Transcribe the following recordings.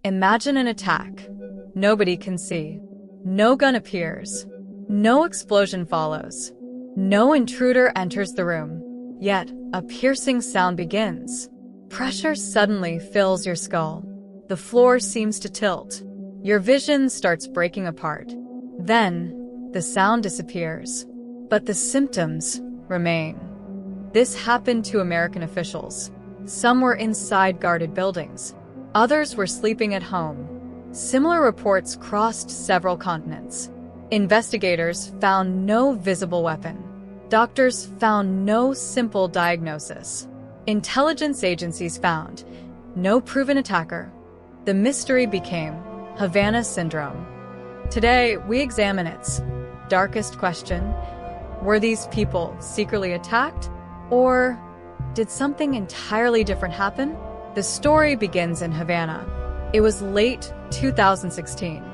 Imagine an attack. Nobody can see. No gun appears. No explosion follows. No intruder enters the room. Yet, a piercing sound begins. Pressure suddenly fills your skull. The floor seems to tilt. Your vision starts breaking apart. Then, the sound disappears. But the symptoms remain. This happened to American officials. Some were inside guarded buildings. Others were sleeping at home. Similar reports crossed several continents. Investigators found no visible weapon. Doctors found no simple diagnosis. Intelligence agencies found no proven attacker. The mystery became Havana Syndrome. Today, we examine its darkest question. Were these people secretly attacked? Or did something entirely different happen? The story begins in Havana. It was late 2016.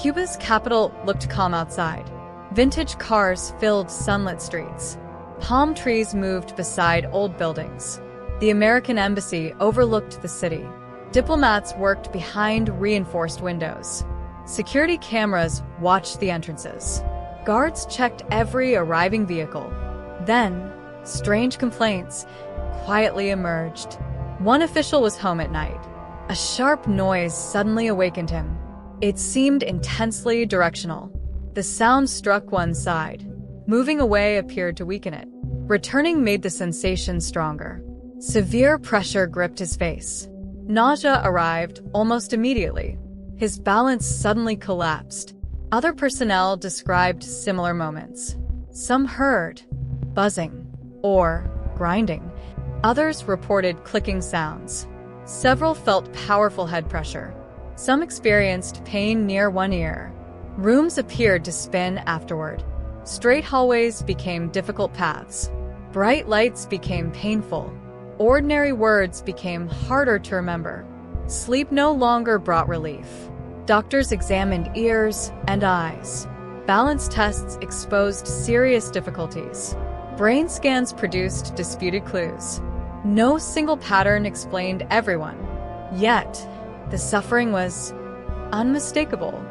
Cuba's capital looked calm outside. Vintage cars filled sunlit streets. Palm trees moved beside old buildings. The American embassy overlooked the city. Diplomats worked behind reinforced windows. Security cameras watched the entrances. Guards checked every arriving vehicle. Then, strange complaints quietly emerged. One official was home at night. A sharp noise suddenly awakened him. It seemed intensely directional. The sound struck one side. Moving away appeared to weaken it. Returning made the sensation stronger. Severe pressure gripped his face. Nausea arrived almost immediately. His balance suddenly collapsed. Other personnel described similar moments. Some heard buzzing or grinding. Others reported clicking sounds. Several felt powerful head pressure. Some experienced pain near one ear. Rooms appeared to spin afterward. Straight hallways became difficult paths. Bright lights became painful. Ordinary words became harder to remember. Sleep no longer brought relief. Doctors examined ears and eyes. Balance tests exposed serious difficulties. Brain scans produced disputed clues. No single pattern explained everyone. Yet, the suffering was unmistakable.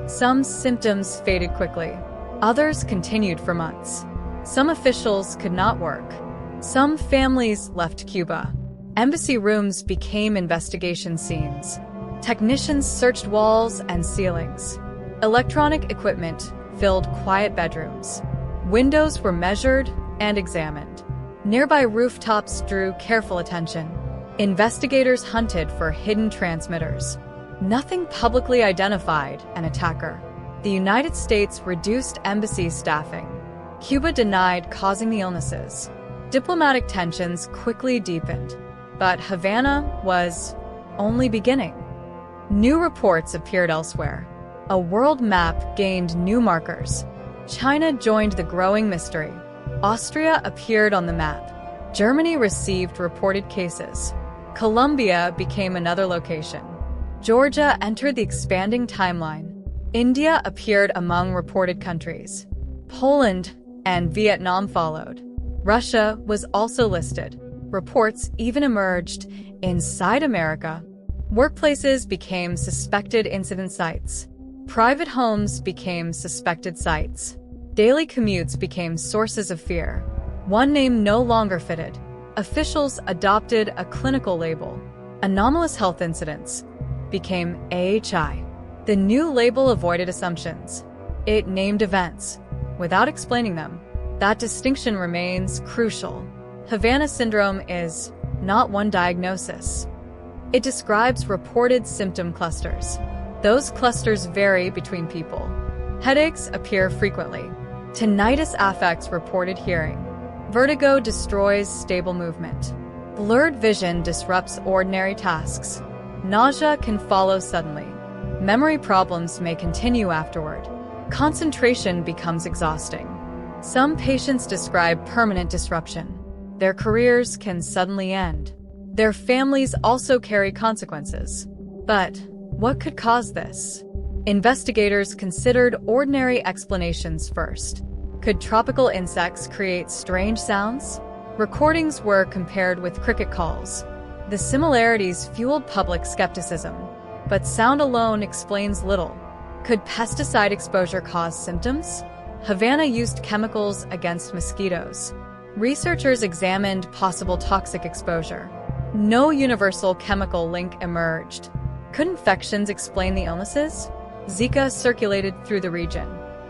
Some symptoms faded quickly. Others continued for months. Some officials could not work. Some families left Cuba. Embassy rooms became investigation scenes. Technicians searched walls and ceilings. Electronic equipment filled quiet bedrooms. Windows were measured and examined. Nearby rooftops drew careful attention. Investigators hunted for hidden transmitters. Nothing publicly identified an attacker. The United States reduced embassy staffing. Cuba denied causing the illnesses. Diplomatic tensions quickly deepened. But Havana was only beginning. New reports appeared elsewhere. A world map gained new markers. China joined the growing mystery. Austria appeared on the map. Germany received reported cases. Colombia became another location. Georgia entered the expanding timeline. India appeared among reported countries. Poland and Vietnam followed. Russia was also listed. Reports even emerged inside America. Workplaces became suspected incident sites. Private homes became suspected sites. Daily commutes became sources of fear. One name no longer fitted. Officials adopted a clinical label. Anomalous health incidents became AHI. The new label avoided assumptions. It named events without explaining them. That distinction remains crucial. Havana Syndrome is not one diagnosis. It describes reported symptom clusters. Those clusters vary between people. Headaches appear frequently. Tinnitus affects reported hearing. Vertigo destroys stable movement. Blurred vision disrupts ordinary tasks. Nausea can follow suddenly. Memory problems may continue afterward. Concentration becomes exhausting. Some patients describe permanent disruption. Their careers can suddenly end. Their families also carry consequences. But what could cause this? Investigators considered ordinary explanations first. Could tropical insects create strange sounds? Recordings were compared with cricket calls. The similarities fueled public skepticism. But sound alone explains little. Could pesticide exposure cause symptoms? Havana used chemicals against mosquitoes. Researchers examined possible toxic exposure. No universal chemical link emerged. Could infections explain the illnesses? Zika circulated through the region.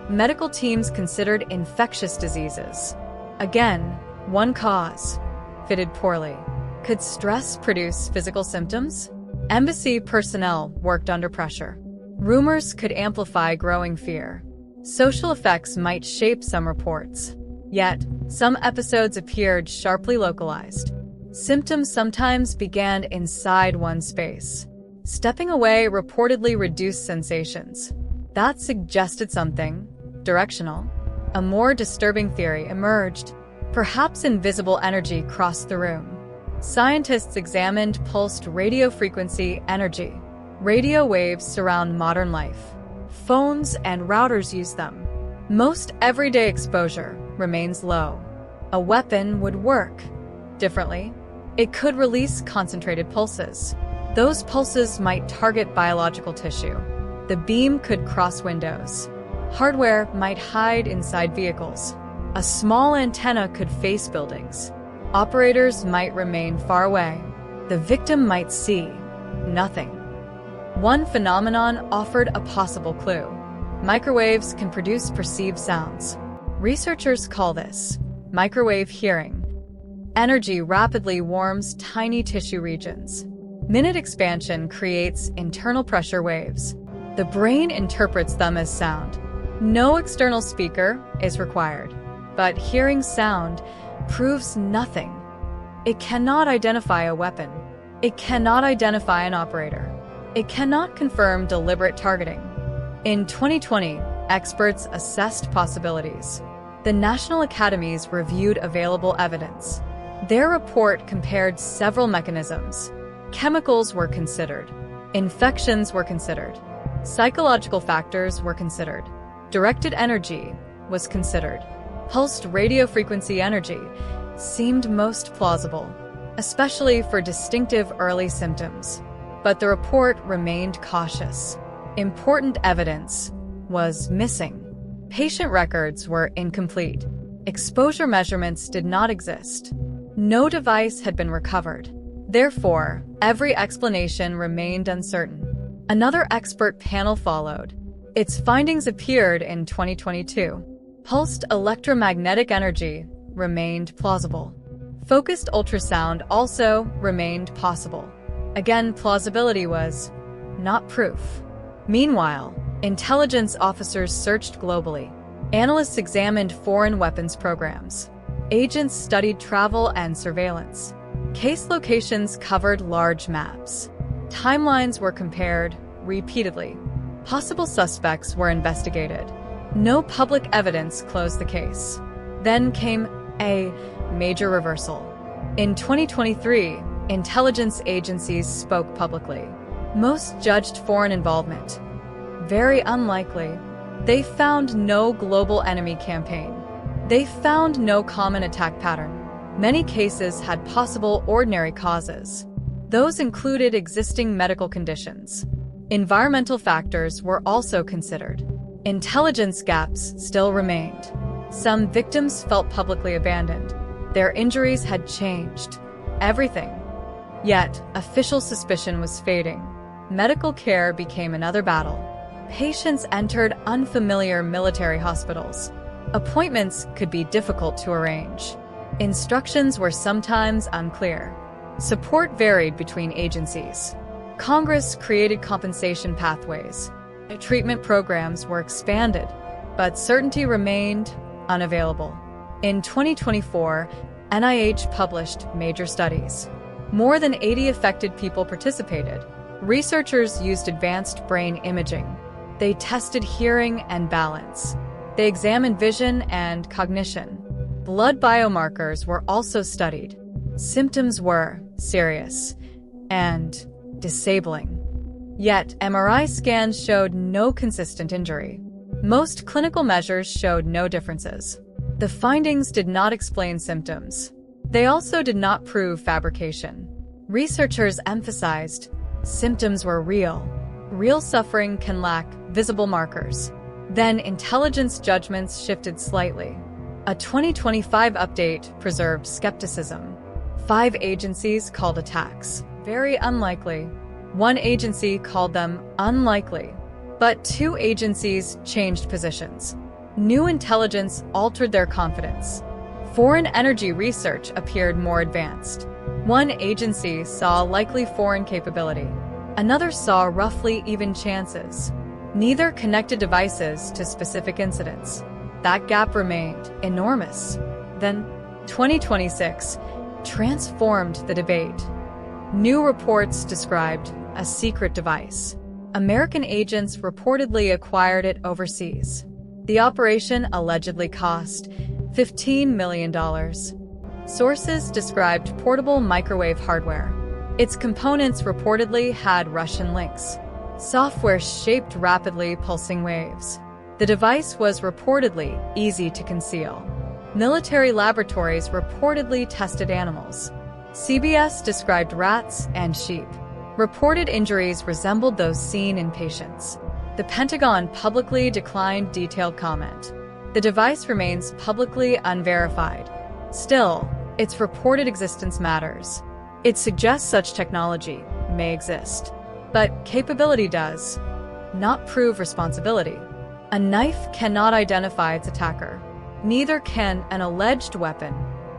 Medical teams considered infectious diseases. Again, one cause fitted poorly. Could stress produce physical symptoms? Embassy personnel worked under pressure. Rumors could amplify growing fear. Social effects might shape some reports. Yet, some episodes appeared sharply localized. Symptoms sometimes began inside one space. Stepping away reportedly reduced sensations. That suggested something directional. A more disturbing theory emerged. Perhaps invisible energy crossed the room. Scientists examined pulsed radiofrequency energy. Radio waves surround modern life. Phones and routers use them. Most everyday exposure remains low. A weapon would work differently. It could release concentrated pulses. Those pulses might target biological tissue. The beam could cross windows. Hardware might hide inside vehicles. A small antenna could face buildings. Operators might remain far away. The victim might see nothing. One phenomenon offered a possible clue. Microwaves can produce perceived sounds. Researchers call this microwave hearing. Energy rapidly warms tiny tissue regions. Minute expansion creates internal pressure waves. The brain interprets them as sound. No external speaker is required. But hearing sound proves nothing. It cannot identify a weapon. It cannot identify an operator. It cannot confirm deliberate targeting. In 2020, experts assessed possibilities. The national academies reviewed available evidence. Their report compared several mechanisms. Chemicals were considered. Infections were considered. Psychological factors were considered. Directed energy was considered. Pulsed radiofrequency energy seemed most plausible, especially for distinctive early symptoms. But the report remained cautious. Important evidence was missing. Patient records were incomplete. Exposure measurements did not exist. No device had been recovered. Therefore, every explanation remained uncertain. Another expert panel followed. Its findings appeared in 2022. Pulsed electromagnetic energy remained plausible. Focused ultrasound also remained possible. Again, plausibility was not proof. Meanwhile, intelligence officers searched globally. Analysts examined foreign weapons programs. Agents studied travel and surveillance. Case locations covered large maps. Timelines were compared repeatedly. Possible suspects were investigated. No public evidence closed the case. Then came a major reversal. In 2023, intelligence agencies spoke publicly. Most judged foreign involvement. Very unlikely. They found no global enemy campaign. They found no common attack pattern. Many cases had possible ordinary causes. Those included existing medical conditions. Environmental factors were also considered. Intelligence gaps still remained. Some victims felt publicly abandoned. Their injuries had changed everything. Yet, official suspicion was fading. Medical care became another battle. Patients entered unfamiliar military hospitals. Appointments could be difficult to arrange. Instructions were sometimes unclear. Support varied between agencies. Congress created compensation pathways. Treatment programs were expanded, but certainty remained unavailable. In 2024, NIH published major studies. More than 80 affected people participated. Researchers used advanced brain imaging. They tested hearing and balance. They examined vision and cognition. Blood biomarkers were also studied. Symptoms were serious and disabling. Yet, MRI scans showed no consistent injury. Most clinical measures showed no differences. The findings did not explain symptoms. They also did not prove fabrication. Researchers emphasized symptoms were real. real suffering can lack visible markers. Then intelligence judgments shifted slightly. A 2025 update preserved skepticism. 5 agencies called attacks very unlikely. 1 agency called them unlikely. But 2 agencies changed positions. New intelligence altered their confidence. Foreign energy research appeared more advanced. 1 agency saw likely foreign capability. Another saw roughly even chances. Neither connected devices to specific incidents. That gap remained enormous. Then, 2026 transformed the debate. New reports described a secret device. American agents reportedly acquired it overseas. The operation allegedly cost $15 million. Sources described portable microwave hardware. Its components reportedly had Russian links. Software shaped rapidly pulsing waves. The device was reportedly easy to conceal. Military laboratories reportedly tested animals. CBS described rats and sheep. Reported injuries resembled those seen in patients. The Pentagon publicly declined detailed comment. The device remains publicly unverified. Still, its reported existence matters. It suggests such technology may exist. But capability does not prove responsibility. A knife cannot identify its attacker. Neither can an alleged weapon.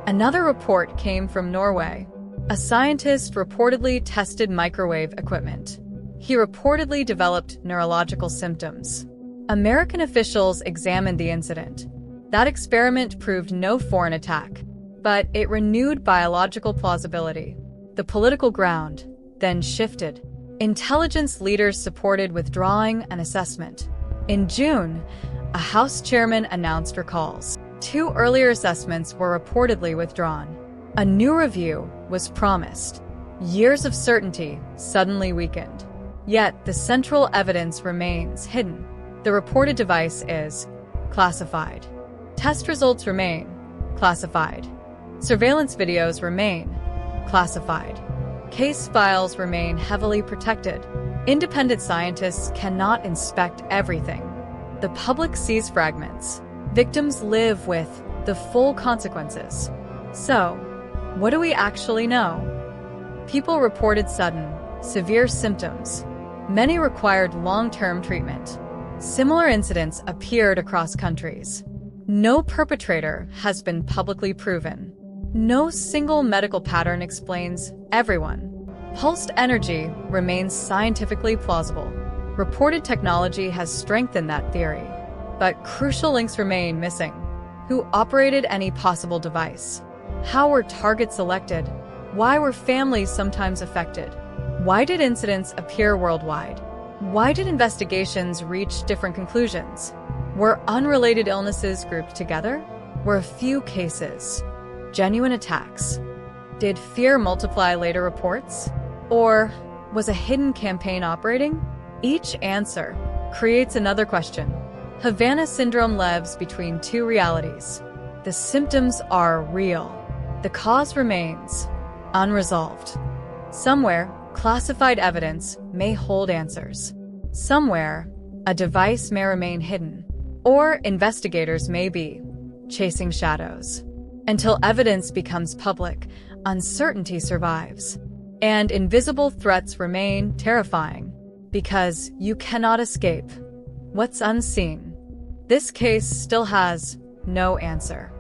Another report came from Norway. A scientist reportedly tested microwave equipment. He reportedly developed neurological symptoms. American officials examined the incident. That experiment proved no foreign attack, but it renewed biological plausibility. The political ground then shifted. Intelligence leaders supported withdrawing an assessment. In June, a House chairman announced recalls. 2 earlier assessments were reportedly withdrawn. A new review was promised. Years of certainty suddenly weakened. Yet the central evidence remains hidden. The reported device is classified. Test results remain classified. Surveillance videos remain classified. Case files remain heavily protected. Independent scientists cannot inspect everything. The public sees fragments. Victims live with the full consequences. So, what do we actually know? People reported sudden, severe symptoms. Many required long-term treatment. Similar incidents appeared across countries. No perpetrator has been publicly proven. No single medical pattern explains everyone. Pulsed energy remains scientifically plausible. Reported technology has strengthened that theory. But crucial links remain missing. Who operated any possible device? How were targets selected? Why were families sometimes affected? Why did incidents appear worldwide? Why did investigations reach different conclusions? Were unrelated illnesses grouped together? Were a few cases genuine attacks? Did fear multiply later reports? Or was a hidden campaign operating? Each answer creates another question. Havana Syndrome lives between 2 realities. The symptoms are real. The cause remains unresolved. Somewhere, classified evidence may hold answers. Somewhere, a device may remain hidden. Or investigators may be chasing shadows. Until evidence becomes public, uncertainty survives. And invisible threats remain terrifying. Because you cannot escape what's unseen. This case still has no answer.